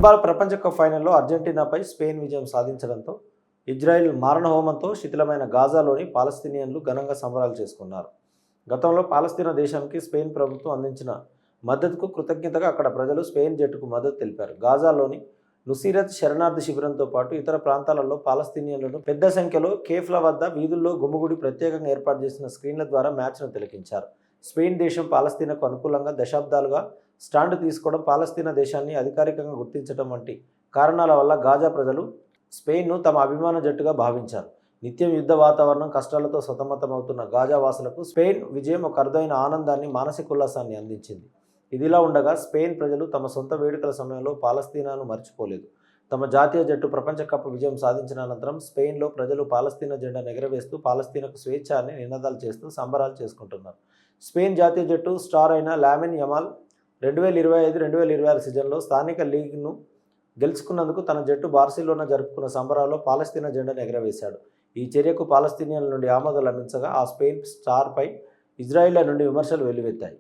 Football ప్రపంచ cup ఫైనల్లో అర్జెంటీనాపై Spain విజయం సాధించడంతో ఇజ్రాయెల్ మారణహోమంతో శిథిలమైన గాజాలోని పాలస్తీనియన్లు ఘనంగా సంబరాలు చేసుకున్నారు. గతంలో పాలస్తీనా దేశానికి స్పెయిన్ ప్రభుత్వం అందించిన మద్దతుకు కృతజ్ఞతగా అక్కడ ప్రజలు స్పెయిన్ జట్టుకు మద్దతు తెలిపారు. గాజాలోని నుసీరత్ శరణార్థి శిబిరంతో పాటు ఇతర ప్రాంతాలలో పాలస్తీనియన్లను పెద్ద సంఖ్యలో కేఫ్ల వద్ద వీధుల్లో గుమిగూడి ప్రత్యేకంగా ఏర్పాటు చేసిన స్క్రీన్ల ద్వారా మ్యాచ్ను తిలకించారు. స్పెయిన్ దేశం పాలస్తీనాకు అనుకూలంగా దశాబ్దాలుగా స్టాండ్ తీసుకోవడం, పాలస్తీనా దేశాన్ని అధికారికంగా గుర్తించడం వంటి కారణాల వల్ల గాజా ప్రజలు స్పెయిన్ను తమ అభిమాన జట్టుగా భావించారు. నిత్యం యుద్ధ వాతావరణం, కష్టాలతో సతమతమవుతున్న గాజా వాసులకు స్పెయిన్ విజయం ఒక అరుదైన ఆనందాన్ని, మానసిక ఉల్లాసాన్ని అందించింది. ఇదిలా ఉండగా స్పెయిన్ ప్రజలు తమ సొంత వేడుకల సమయంలో పాలస్తీనాను మర్చిపోలేదు. తమ జాతీయ జట్టు ప్రపంచ కప్ విజయం సాధించిన అనంతరం స్పెయిన్లో ప్రజలు పాలస్తీనా జెండాను ఎగరవేస్తూ పాలస్తీనాకు స్వేచ్ఛ అని నినాదాలు చేస్తూ సంబరాలు చేసుకుంటున్నారు. స్పెయిన్ జాతీయ జట్టు స్టార్ అయిన లామిన్ యమాల్ 2025-2026 సీజన్లో స్థానిక లీగ్ను గెలుచుకున్నందుకు తన జట్టు బార్సిలోనా జరుపుకున్న సంబరాల్లో పాలస్తీనా జెండాను ఎగరవేశాడు. ఈ చర్యకు పాలస్తీనియన్ల నుండి ఆమోదం లభించగా ఆ స్పెయిన్ స్టార్పై ఇజ్రాయిల్ నుండి విమర్శలు వెల్లువెత్తాయి.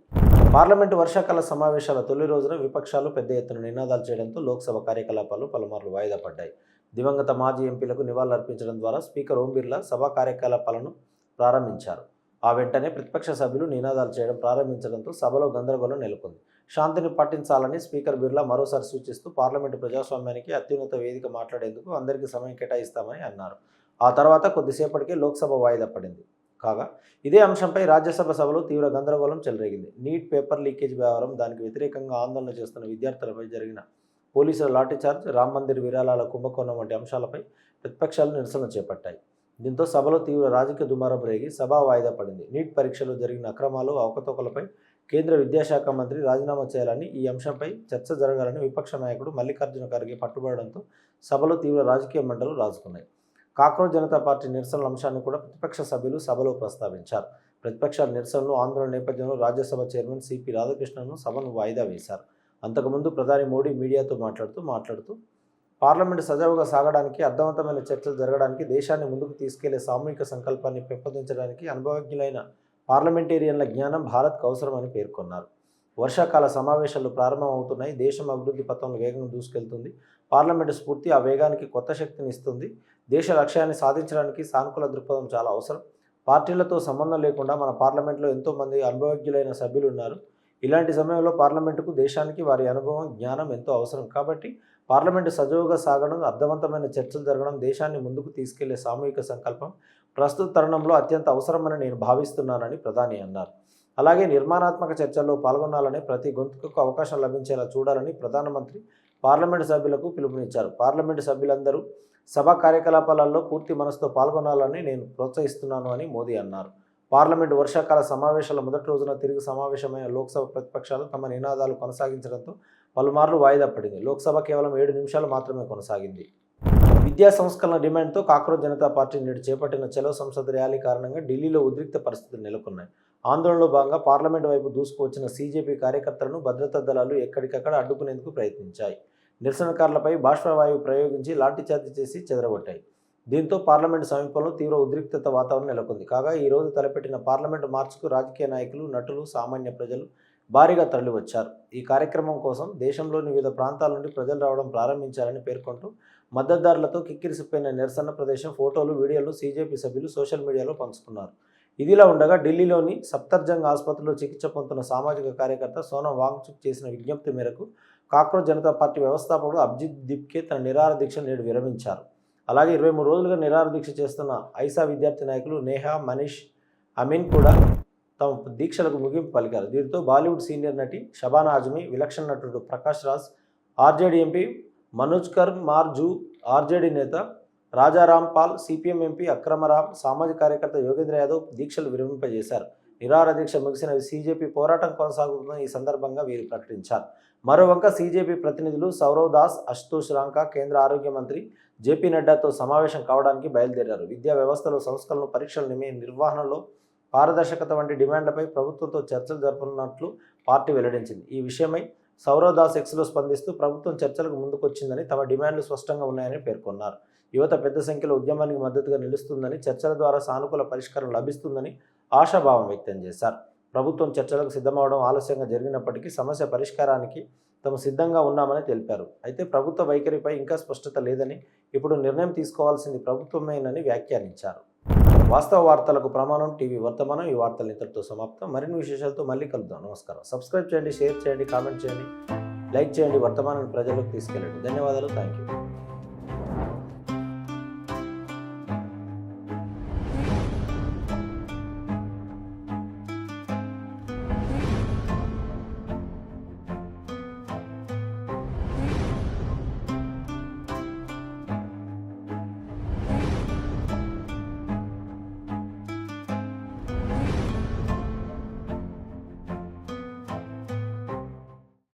పార్లమెంటు వర్షాకాల సమావేశాల తొలి రోజున విపక్షాలు పెద్ద ఎత్తున నినాదాలు చేయడంతో లోక్సభ కార్యకలాపాలు పలుమార్లు వాయిదా పడ్డాయి. దివంగత మాజీ ఎంపీలకు నివాళులర్పించడం ద్వారా స్పీకర్ ఓం బిర్లా సభా కార్యకలాపాలను ప్రారంభించారు. ఆ వెంటనే ప్రతిపక్ష సభ్యులు నినాదాలు చేయడం ప్రారంభించడంతో సభలో గందరగోళం నెలకొంది. శాంతిని పాటించాలని స్పీకర్ బిర్లా మరోసారి సూచిస్తూ పార్లమెంటు ప్రజాస్వామ్యానికి అత్యున్నత వేదిక, మాట్లాడేందుకు అందరికీ సమయం కేటాయిస్తామని అన్నారు. ఆ తర్వాత కొద్దిసేపటికే లోక్సభ వాయిదా పడింది. కాగా ఇదే అంశంపై రాజ్యసభ సభలో తీవ్ర గందరగోళం చెలరేగింది. నీట్ పేపర్ లీకేజ్ వ్యవహారం, దానికి వ్యతిరేకంగా ఆందోళన చేస్తున్న విద్యార్థులపై జరిగిన పోలీసుల లాఠీచార్జ్, రామ్ మందిర్ విరాళాల కుంభకోణం వంటి అంశాలపై ప్రతిపక్షాలు నిరసన చేపట్టాయి. దీంతో సభలో తీవ్ర రాజకీయ దుమారం రేగి సభ వాయిదా పడింది. నీట్ పరీక్షలో జరిగిన అక్రమాలు, అవకతవకలపై కేంద్ర విద్యాశాఖ మంత్రి రాజీనామా చేయాలని, ఈ అంశంపై చర్చ జరగాలని విపక్ష నాయకుడు మల్లికార్జున ఖర్గే పట్టుబడడంతో సభలో తీవ్ర రాజకీయ మంటలు రాజుకున్నాయి. కాక్రోజ్ జనతా పార్టీ నిరసనల అంశాన్ని కూడా ప్రతిపక్ష సభ్యులు సభలో ప్రస్తావించారు. ప్రతిపక్షాల నిరసనలు, ఆందోళన నేపథ్యంలో రాజ్యసభ చైర్మన్ సిపి రాధాకృష్ణన్ను సభను వాయిదా వేశారు. అంతకుముందు ప్రధాని మోడీ మీడియాతో మాట్లాడుతూ పార్లమెంటు సజావుగా సాగడానికి, అర్థవంతమైన చర్చలు జరగడానికి, దేశాన్ని ముందుకు తీసుకెళ్లే సామూహిక సంకల్పాన్ని పెంపొందించడానికి అనుభవజ్ఞులైన పార్లమెంటేరియన్ల జ్ఞానం భారత్కు అవసరమని పేర్కొన్నారు. వర్షాకాల సమావేశాలు ప్రారంభమవుతున్నాయి. దేశం అభివృద్ధి పథంలో వేగంగా దూసుకెళ్తుంది. పార్లమెంటు స్ఫూర్తి ఆ వేగానికి కొత్త శక్తిని ఇస్తుంది. దేశ లక్ష్యాన్ని సాధించడానికి సానుకూల దృక్పథం చాలా అవసరం. పార్టీలతో సంబంధం లేకుండా మన పార్లమెంట్లో ఎంతోమంది అనుభవజ్ఞులైన సభ్యులు ఉన్నారు. ఇలాంటి సమయంలో పార్లమెంటుకు, దేశానికి వారి అనుభవం, జ్ఞానం ఎంతో అవసరం. కాబట్టి పార్లమెంటు సజావుగా సాగడం, అర్థవంతమైన చర్చలు జరగడం, దేశాన్ని ముందుకు తీసుకెళ్లే సామూహిక సంకల్పం ప్రస్తుత తరుణంలో అత్యంత అవసరమని నేను భావిస్తున్నానని ప్రధాని అన్నారు. అలాగే నిర్మాణాత్మక చర్చల్లో పాల్గొనాలని, ప్రతి గొంతుకు అవకాశం లభించేలా చూడాలని ప్రధానమంత్రి పార్లమెంటు సభ్యులకు పిలుపునిచ్చారు. పార్లమెంటు సభ్యులందరూ సభా కార్యకలాపాలలో పూర్తి మనసుతో పాల్గొనాలని నేను ప్రోత్సహిస్తున్నాను అని మోదీ అన్నారు. పార్లమెంటు వర్షాకాల సమావేశాల మొదటి రోజున తిరిగి సమావేశమైన లోక్సభ ప్రతిపక్షాలు తమ నినాదాలు కొనసాగించడంతో పలుమార్లు వాయిదా పడింది. లోక్సభ కేవలం 7 నిమిషాలు మాత్రమే కొనసాగింది. విద్యా సంస్కరణ డిమాండ్తో కాక్రోజ్ జనతా పార్టీ నేడు చేపట్టిన చలో సంసద్ ర్యాలీ కారణంగా ఢిల్లీలో ఉద్రిక్త పరిస్థితులు నెలకొన్నాయి. ఆందోళనలో భాగంగా పార్లమెంటు వైపు దూసుకువచ్చిన సీజేపీ కార్యకర్తలను భద్రతా దళాలు ఎక్కడికక్కడ అడ్డుకునేందుకు ప్రయత్నించాయి. నిరసనకారులపై బాష్పవాయువు ప్రయోగించి లాఠీచార్జి చేసి చెదరగొట్టాయి. దీంతో పార్లమెంటు సమీపంలో తీవ్ర ఉద్రిక్తత వాతావరణం నెలకొంది. కాగా ఈ రోజు తలపెట్టిన పార్లమెంటు మార్చుకు రాజకీయ నాయకులు, నటులు, సామాన్య ప్రజలు భారీగా తరలివచ్చారు. ఈ కార్యక్రమం కోసం దేశంలోని వివిధ ప్రాంతాల నుండి ప్రజలు రావడం ప్రారంభించారని పేర్కొంటూ మద్దతుదారులతో కిక్కిరిసిపోయిన నిరసన ప్రదేశం ఫోటోలు, వీడియోలు సీజేపీ సభ్యులు సోషల్ మీడియాలో పంచుకున్నారు. ఇదిలా ఉండగా ఢిల్లీలోని సఫ్దర్జంగ్ ఆసుపత్రిలో చికిత్స పొందుతున్న సామాజిక కార్యకర్త సోనం వాంగ్చుక్ చేసిన విజ్ఞప్తి మేరకు కాక్రోజ్ జనతా పార్టీ వ్యవస్థాపకుడు అభిజిత్ దీప్కే తన నిరాహార దీక్ష నేడు విరమించారు. అలాగే 23 రోజులుగా నిరాహార దీక్ష చేస్తున్న ఐసా విద్యార్థి నాయకులు నేహా, మనీష్, అమీన్ కూడా తమ దీక్షలకు ముగింపు పలికారు. దీంతో బాలీవుడ్ సీనియర్ నటి షబానా ఆజ్మీ, విలక్షణ నటుడు ప్రకాష్ రాజ్, ఆర్జేడీ ఎంపీ మనోజ్కర్ మార్జు, ఆర్జేడీ నేత రాజారాం పాల్, సిపిఎం ఎంపీ అక్రమరామ్, సామాజిక కార్యకర్త యోగేంద్ర యాదవ్ దీక్షలు విరమింపజేశారు. నిరాహార దీక్ష ముగిసిన సీజేపీ పోరాటం కొనసాగుతున్న ఈ సందర్భంగా వీరు ప్రకటించారు. మరోవంక సీజేపీ ప్రతినిధులు సౌరవ్ దాస్, అశుతోష్ రాంకా కేంద్ర ఆరోగ్య మంత్రి జేపీ నడ్డాతో సమావేశం కావడానికి బయలుదేరారు. విద్యా వ్యవస్థలో సంస్కరణలు, పరీక్షల నిర్వహణలో పారదర్శకత వంటి డిమాండ్లపై ప్రభుత్వంతో చర్చలు జరపనున్నట్లు పార్టీ వెల్లడించింది. ఈ విషయమై సౌరవ్ దాస్ ఎక్స్లో స్పందిస్తూ ప్రభుత్వం చర్చలకు ముందుకొచ్చిందని, తమ డిమాండ్లు స్పష్టంగా ఉన్నాయని పేర్కొన్నారు. యువత పెద్ద సంఖ్యలో ఉద్యమానికి మద్దతుగా నిలుస్తుందని, చర్చల ద్వారా సానుకూల పరిష్కారం లభిస్తుందని ఆశాభావం వ్యక్తం చేశారు. ప్రభుత్వం చర్చలకు సిద్ధమవడం ఆలస్యంగా జరిగినప్పటికీ సమస్య పరిష్కారానికి తాము సిద్ధంగా ఉన్నామని తెలిపారు. అయితే ప్రభుత్వ వైఖరిపై ఇంకా స్పష్టత లేదని, ఇప్పుడు నిర్ణయం తీసుకోవాల్సింది ప్రభుత్వమేనని వ్యాఖ్యానించారు. వాస్తవ వార్తలకు ప్రమాణం టీవీ వర్తమానం. ఈ వార్తలు ఇంతటితో సమాప్తం. మరిన్ని విశేషాలతో మళ్ళీ కలుద్దాం. నమస్కారం. సబ్స్క్రైబ్ చేయండి, షేర్ చేయండి, కామెంట్ చేయండి, లైక్ చేయండి. వర్తమానాన్ని ప్రజలకు తీసుకెళ్ళండి. ధన్యవాదాలు. Thank you.